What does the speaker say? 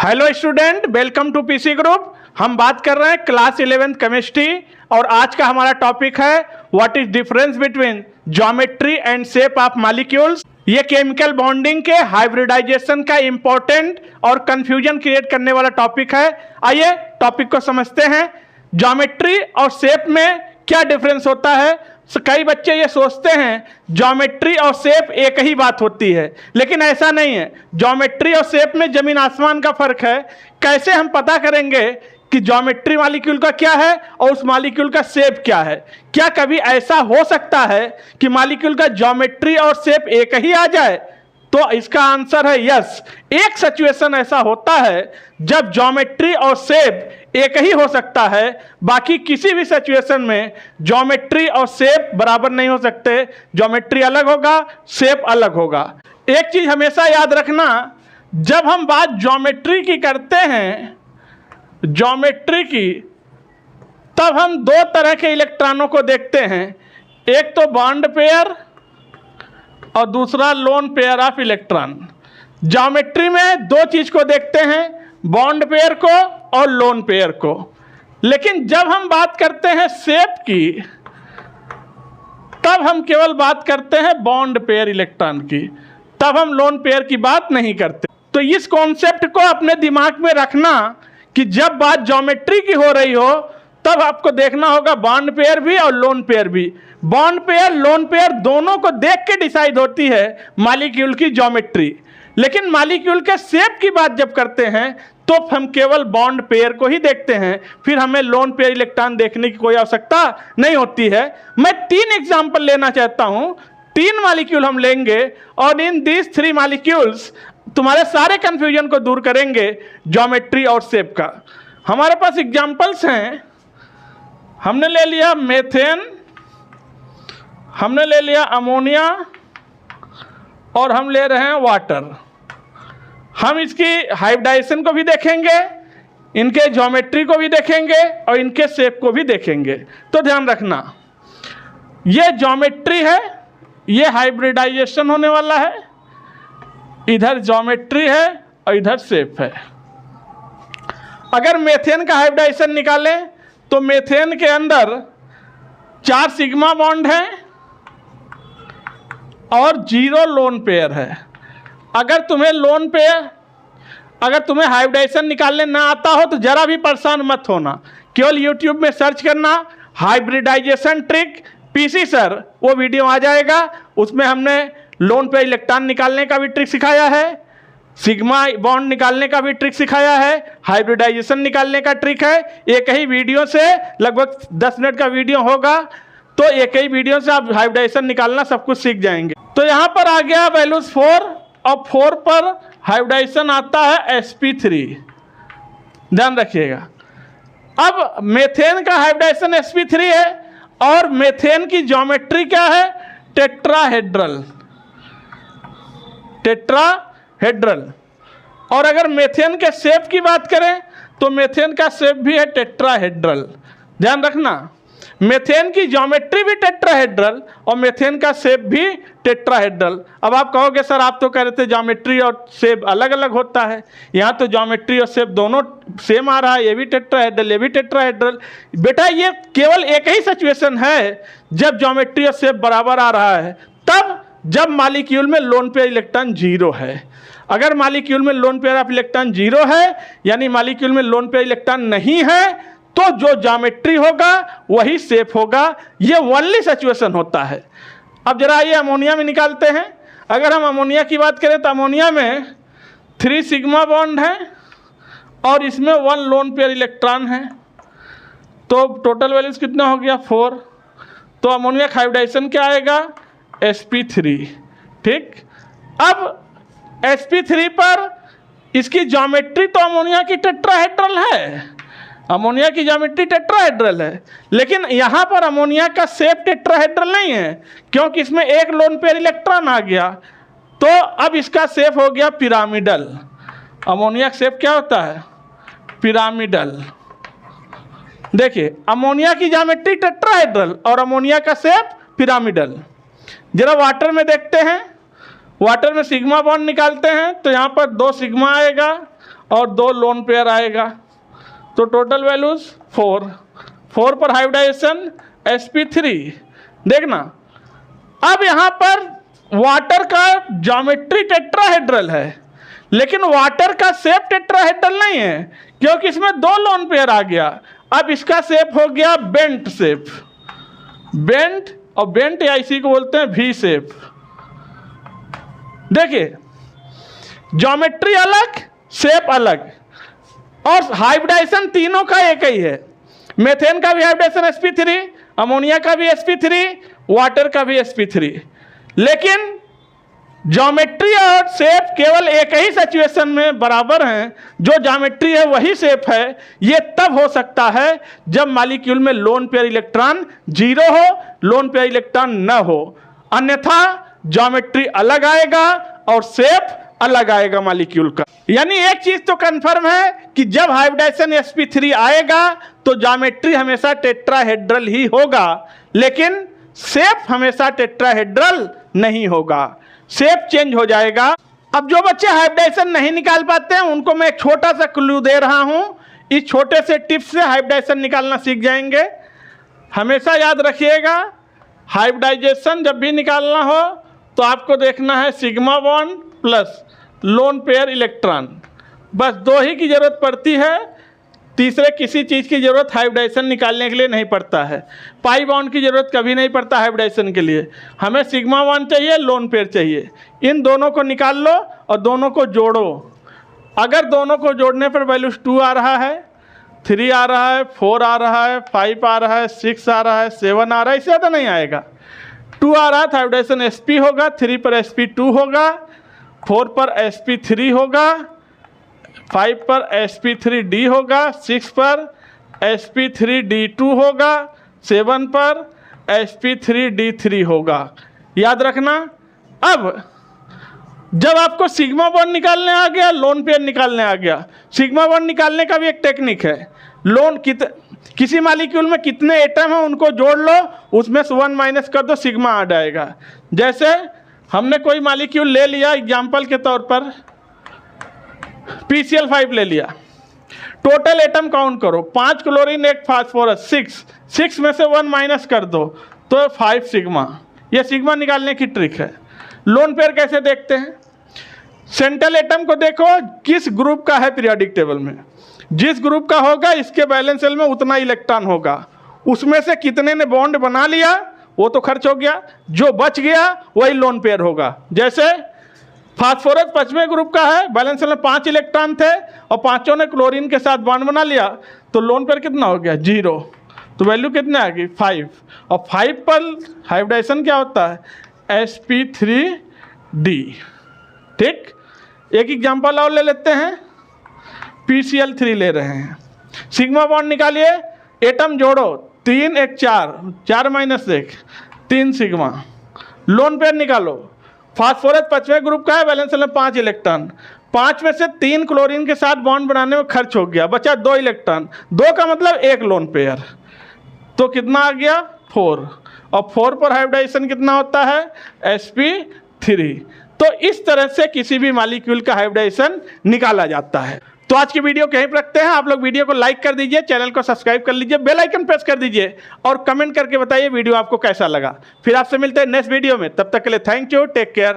Hello student, welcome to PC group. हम बात कर रहे हैं क्लास 11th केमिस्ट्री और आज का हमारा टॉपिक है what is difference between geometry and shape of molecules. ये केमिकल बॉन्डिंग के हाइब्रिडाइजेशन का इंपॉर्टेंट और कंफ्यूजन क्रिएट करने वाला टॉपिक है। आइए टॉपिक को समझते हैं। ज्योमेट्री और शेप में क्या डिफरेंस होता है। कई बच्चे ये सोचते हैं ज्योमेट्री और शेप एक ही बात होती है, लेकिन ऐसा नहीं है। ज्योमेट्री और शेप में जमीन आसमान का फर्क है। कैसे हम पता करेंगे कि ज्योमेट्री मॉलिक्यूल का क्या है और उस मॉलिक्यूल का शेप क्या है। क्या कभी ऐसा हो सकता है कि मॉलिक्यूल का ज्योमेट्री और शेप एक ही आ जाए? तो इसका आंसर है यस। एक सिचुएशन ऐसा होता है जब ज्योमेट्री और शेप एक ही हो सकता है, बाकी किसी भी सिचुएशन में ज्योमेट्री और शेप बराबर नहीं हो सकते। ज्योमेट्री अलग होगा, शेप अलग होगा। एक चीज हमेशा याद रखना, जब हम बात ज्योमेट्री की करते हैं, ज्योमेट्री की, तब हम दो तरह के इलेक्ट्रॉनों को देखते हैं। एक तो बॉन्ड पेयर और दूसरा lone pair of electron. Geometry में दो चीज को देखते हैं, बॉन्ड पेयर को और लोन पेयर को। लेकिन जब हम बात करते हैं शेप की, तब हम केवल बात करते हैं बॉन्ड पेयर इलेक्ट्रॉन की, तब हम लोन पेयर की बात नहीं करते। तो इस कॉन्सेप्ट को अपने दिमाग में रखना कि जब बात ज्योमेट्री की हो रही हो तब आपको देखना होगा बॉन्ड पेयर भी और लोन पेयर भी। बॉन्ड पेयर लोन पेयर दोनों को देख के डिसाइड होती है मॉलिक्यूल की ज्योमेट्री। लेकिन मॉलिक्यूल के शेप की बात जब करते हैं तो हम केवल बॉन्ड पेयर को ही देखते हैं, फिर हमें लोन पेयर इलेक्ट्रॉन देखने की कोई आवश्यकता नहीं होती है। मैं 3 एग्जाम्पल लेना चाहता हूं। 3 मॉलिक्यूल हम लेंगे और इन दीज 3 मॉलिक्यूल्स तुम्हारे सारे कंफ्यूजन को दूर करेंगे ज्योमेट्री और शेप का। हमारे पास एग्जाम्पल्स हैं। हमने ले लिया मेथेन, हमने ले लिया अमोनिया और हम ले रहे हैं वाटर। हम इसकी हाइब्रिडाइजेशन को भी देखेंगे, इनके ज्योमेट्री को भी देखेंगे और इनके शेप को भी देखेंगे। तो ध्यान रखना, ये ज्योमेट्री है, ये हाइब्रिडाइजेशन होने वाला है, इधर ज्योमेट्री है और इधर शेप है। अगर मेथेन का हाइब्रिडाइजेशन निकालें तो मेथेन के अंदर 4 सिग्मा बॉन्ड है और 0 लोन पेयर है। अगर तुम्हें हाइब्रिडाइजेशन निकालने ना आता हो तो जरा भी परेशान मत होना, केवल यूट्यूब में सर्च करना हाइब्रिडाइजेशन ट्रिक पीसी सर, वो वीडियो आ जाएगा। उसमें हमने लोन पेयर इलेक्ट्रॉन निकालने का भी ट्रिक सिखाया है, सिग्मा बॉन्ड निकालने का भी ट्रिक सिखाया है, हाइब्रिडाइजेशन निकालने का ट्रिक है। एक ही वीडियो से, लगभग 10 मिनट का वीडियो होगा, तो एक ही वीडियो से आप हाइब्रिडाइजेशन निकालना सब कुछ सीख जाएंगे। तो यहाँ पर आ गया वैल्यूज 4 और 4 पर हाइब्रिडाइजेशन आता है sp3। ध्यान रखिएगा। अब मेथेन का हाइब्रिडाइजेशन sp3 है और मेथेन की ज्योमेट्री क्या है? टेट्राहेड्रल। और अगर मेथेन के शेप की बात करें तो मेथेन का शेप भी है टेट्राहेड्रल। ध्यान रखना, मेथेन की ज्योमेट्री भी टेट्राहेड्रल और मेथेन का शेप भी टेट्राहेड्रल। अब आप कहोगे सर आप तो कह रहे थे ज्योमेट्री और शेप अलग अलग होता है, यहाँ तो ज्योमेट्री और शेप दोनों सेम आ रहा है, ये भी टेट्राहेड्रल ये भी टेट्राहेड्रल। बेटा ये केवल एक ही सिचुएशन है जब ज्योमेट्री और शेप बराबर आ रहा है, तब जब मॉलिक्यूल में लोन पेयर इलेक्ट्रॉन 0 है। अगर मॉलिक्यूल में लोन पेयर ऑफ इलेक्ट्रॉन 0 है, यानी मॉलिक्यूल में लोन पेयर इलेक्ट्रॉन नहीं है, तो जो ज्योमेट्री होगा वही शेप होगा। ये ओनली सिचुएशन होता है। अब जरा ये अमोनिया में निकालते हैं। अगर हम अमोनिया की बात करें तो अमोनिया में 3 सिग्मा बॉन्ड है और इसमें 1 लोन पेयर इलेक्ट्रॉन है, तो टोटल वैल्यूज कितना हो गया? 4। तो अमोनिया का हाइब्रिडाइजेशन क्या आएगा? sp3। ठीक। अब sp3 पर इसकी ज्योमेट्री तो अमोनिया की टेट्राहेड्रल है, अमोनिया की ज्योमेट्री टेट्राहेड्रल है, लेकिन यहाँ पर अमोनिया का शेप टेट्राहेड्रल नहीं है क्योंकि इसमें 1 लोन पेयर इलेक्ट्रॉन आ गया। तो अब इसका शेप हो गया पिरामिडल। अमोनिया का शेप क्या होता है? पिरामिडल। देखिए, अमोनिया की ज्योमेट्री टेट्राहेड्रल और अमोनिया का शेप पिरामिडल। जरा वाटर में देखते हैं। वाटर में सिग्मा बॉन्ड निकालते हैं तो यहाँ पर 2 सिग्मा आएगा और 2 लोन पेयर आएगा, तो टोटल वैल्यूज 4 पर हाइब्रिडाइजेशन sp3। देखना अब यहाँ पर वाटर का ज्योमेट्री टेट्राहेड्रल है, लेकिन वाटर का शेप टेट्राहेड्रल नहीं है, क्योंकि इसमें 2 लोन पेयर आ गया। अब इसका शेप हो गया बेंट शेप, बेंट, और बेंट या इसी को बोलते हैं वी शेप। देखिए ज्योमेट्री अलग, शेप अलग, और हाइब्रिडाइजेशन तीनों का एक ही है। मेथेन का भी हाइब्रिडाइजेशन sp3, अमोनिया का भी sp3, वाटर का भी sp3, लेकिन ज्योमेट्री और शेप केवल एक ही सिचुएशन में बराबर हैं। जो ज्योमेट्री है वही शेप है। ये तब हो सकता है जब मॉलिक्यूल में लोन पेयर इलेक्ट्रॉन 0 हो, लोन पेयर इलेक्ट्रॉन न हो, अन्यथा ज्योमेट्री अलग आएगा और शेप अलग आएगा मॉलिक्यूल का। यानी एक चीज तो कंफर्म है कि जब हाइब्रिडाइजेशन sp3 आएगा तो ज्योमेट्री हमेशा टेट्राहेड्रल ही होगा, लेकिन शेप हमेशा टेट्राहेड्रल नहीं होगा, शेप चेंज हो जाएगा। अब जो बच्चे हाइब्रिडाइजेशन नहीं निकाल पाते हैं उनको मैं एक छोटा सा क्लू दे रहा हूं। इस छोटे से टिप्स से हाइब्रिडाइजेशन निकालना सीख जाएंगे। हमेशा याद रखिएगा, हाइब्रिडाइजेशन जब भी निकालना हो तो आपको देखना है sigma bond plus lone pair electron, बस 2 ही की जरूरत पड़ती है, तीसरे किसी चीज़ की ज़रूरत हाइब्रिडाइजेशन निकालने के लिए नहीं पड़ता है। पाई बॉन्ड की ज़रूरत कभी नहीं पड़ता हाइब्रिडाइजेशन के लिए। हमें सिग्मा बॉन्ड चाहिए, लोन पेयर चाहिए, इन दोनों को निकाल लो और दोनों को जोड़ो। अगर दोनों को जोड़ने पर वैल्यूज 2 आ रहा है, 3 आ रहा है, 4 आ रहा है, 5 आ रहा है, 6 आ रहा है, 7 आ रहा है, इससे ज़्यादा नहीं आएगा। 2 आ रहा है तो हाइब्रिडाइजेशन sp होगा, 3 पर sp2 होगा, 4 पर sp3 होगा, 5 पर sp3d होगा, 6 पर sp3d2 होगा, 7 पर sp3d3 होगा। याद रखना। अब जब आपको सिग्मा बॉन्ड निकालने आ गया, लोन पेयर निकालने आ गया, सिग्मा बॉन्ड निकालने का भी एक टेक्निक है। किसी मॉलिक्यूल में कितने एटम हैं उनको जोड़ लो, उसमें से 1 माइनस कर दो, सिग्मा आ जाएगा। जैसे हमने कोई मॉलिक्यूल ले लिया, एग्जाम्पल के तौर पर PCl5 ले लिया, टोटल एटम काउंट करो, 5 क्लोरीन 1 फास्फोरस, 6 में से 1 माइनस कर दो तो 5 सिग्मा। यह सिग्मा निकालने की ट्रिक है। लोन पेयर कैसे देखते हैं? सेंट्रल एटम को देखो किस ग्रुप का है पीरियोडिक टेबल में, जिस ग्रुप का होगा इसके बैलेंस शेल में उतना इलेक्ट्रॉन होगा, उसमें से कितने ने बॉन्ड बना लिया वो तो खर्च हो गया, जो बच गया वही लोन पेयर होगा। जैसे फास्फोरस 5वें ग्रुप का है, बैलेंस शेल में 5 इलेक्ट्रॉन थे और पांचों ने क्लोरीन के साथ बॉन्ड बना लिया, तो लोन पेयर कितना हो गया? 0। तो वैल्यू कितनी आ गई? 5। और 5 पर हाइब्रिडाइजेशन क्या होता है? sp3d। ठीक, एक एग्जांपल और ले लेते हैं, PCl3 ले रहे हैं। सिग्मा बॉन्ड निकालिए, एटम जोड़ो, 3 1 4, 4 माइनस 1, 3 सिग्मा। लोन पेयर निकालो, फास्फोरस 5वें ग्रुप का है, बैलेंस शेल में 5 इलेक्ट्रॉन, 5 में से 3 क्लोरीन के साथ बॉन्ड बनाने में खर्च हो गया, बचा 2 इलेक्ट्रॉन, 2 का मतलब 1 लोन पेयर, तो कितना आ गया? 4। और 4 पर हाइब्रिडाइजेशन कितना होता है? sp3। तो इस तरह से किसी भी मॉलिक्यूल का हाइब्रिडाइजेशन निकाला जाता है। तो आज की वीडियो को यहीं पर रखते हैं। आप लोग वीडियो को लाइक कर दीजिए, चैनल को सब्सक्राइब कर लीजिए, बेल आइकन प्रेस कर दीजिए और कमेंट करके बताइए वीडियो आपको कैसा लगा। फिर आपसे मिलते हैं नेक्स्ट वीडियो में, तब तक के लिए थैंक यू, टेक केयर।